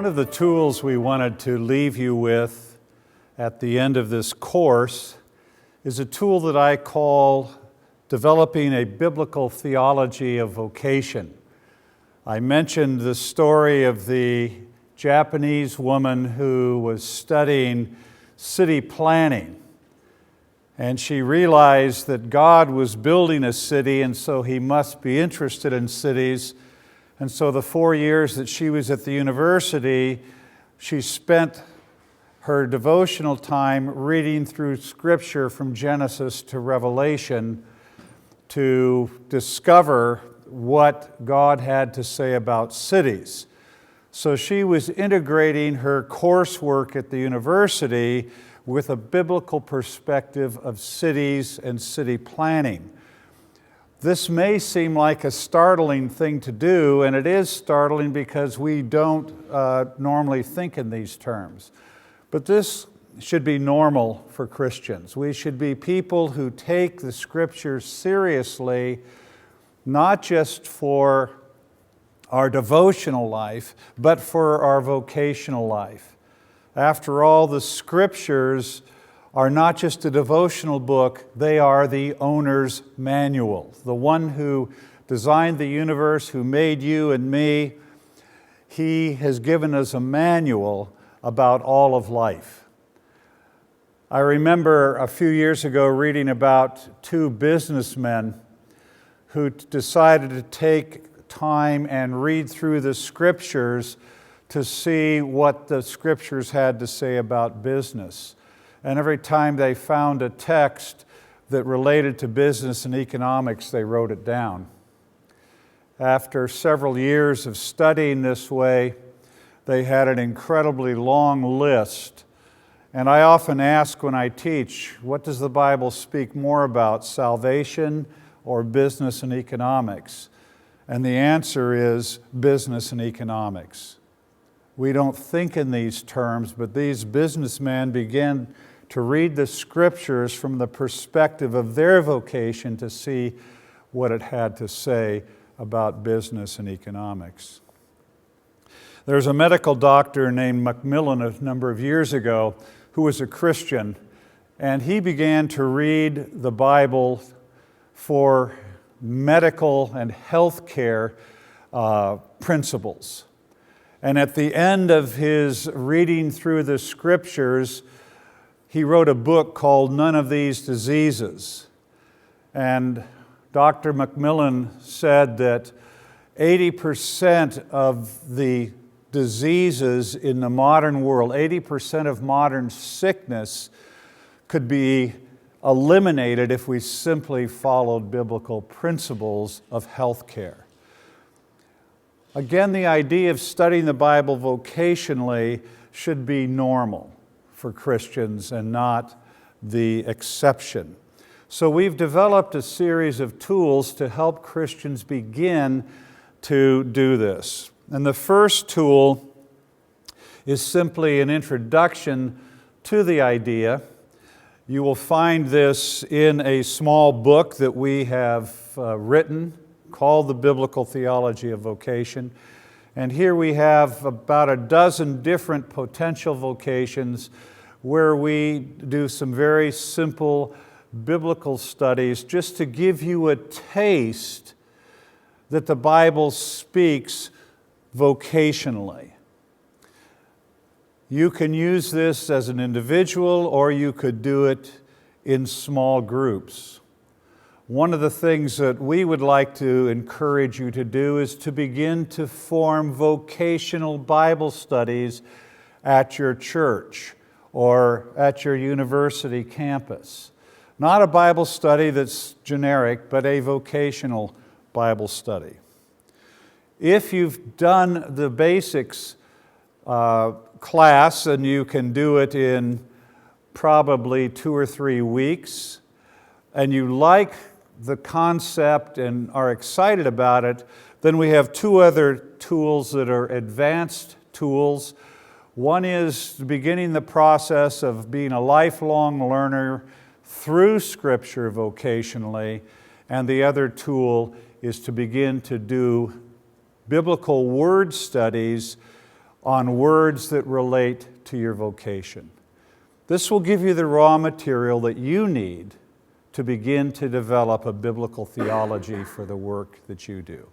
One of the tools we wanted to leave you with at the end of this course is a tool that I call developing a biblical theology of vocation. I mentioned the story of the Japanese woman who was studying city planning, and she realized that God was building a city, and so He must be interested in cities. And so the 4 years that she was at the university, she spent her devotional time reading through Scripture from Genesis to Revelation to discover what God had to say about cities. So she was integrating her coursework at the university with a biblical perspective of cities and city planning. This may seem like a startling thing to do, and it is startling because we don't normally think in these terms. But this should be normal for Christians. We should be people who take the Scriptures seriously, not just for our devotional life, but for our vocational life. After all, the Scriptures are not just a devotional book, they are the owner's manual. The one who designed the universe, who made you and me, He has given us a manual about all of life. I remember a few years ago reading about two businessmen who decided to take time and read through the Scriptures to see what the Scriptures had to say about business. And every time they found a text that related to business and economics, they wrote it down. After several years of studying this way, they had an incredibly long list. And I often ask when I teach, what does the Bible speak more about, salvation or business and economics? And the answer is business and economics. We don't think in these terms, but these businessmen began to read the Scriptures from the perspective of their vocation to see what it had to say about business and economics. There's a medical doctor named Macmillan a number of years ago who was a Christian, and he began to read the Bible for medical and health care principles. And at the end of his reading through the Scriptures, he wrote a book called None of These Diseases. And Dr. Macmillan said that 80% of the diseases in the modern world, 80% of modern sickness could be eliminated if we simply followed biblical principles of health care. Again, the idea of studying the Bible vocationally should be normal for Christians and not the exception. So we've developed a series of tools to help Christians begin to do this. And the first tool is simply an introduction to the idea. You will find this in a small book that we have written called The Biblical Theology of Vocation. And here we have about a dozen different potential vocations where we do some very simple biblical studies just to give you a taste that the Bible speaks vocationally. You can use this as an individual, or you could do it in small groups. One of the things that we would like to encourage you to do is to begin to form vocational Bible studies at your church or at your university campus. Not a Bible study that's generic, but a vocational Bible study. If you've done the basics class, and you can do it in probably 2 or 3 weeks, and you like the concept and are excited about it, then we have 2 other tools that are advanced tools. One is beginning the process of being a lifelong learner through Scripture vocationally, and the other tool is to begin to do biblical word studies on words that relate to your vocation. This will give you the raw material that you need to begin to develop a biblical theology for the work that you do.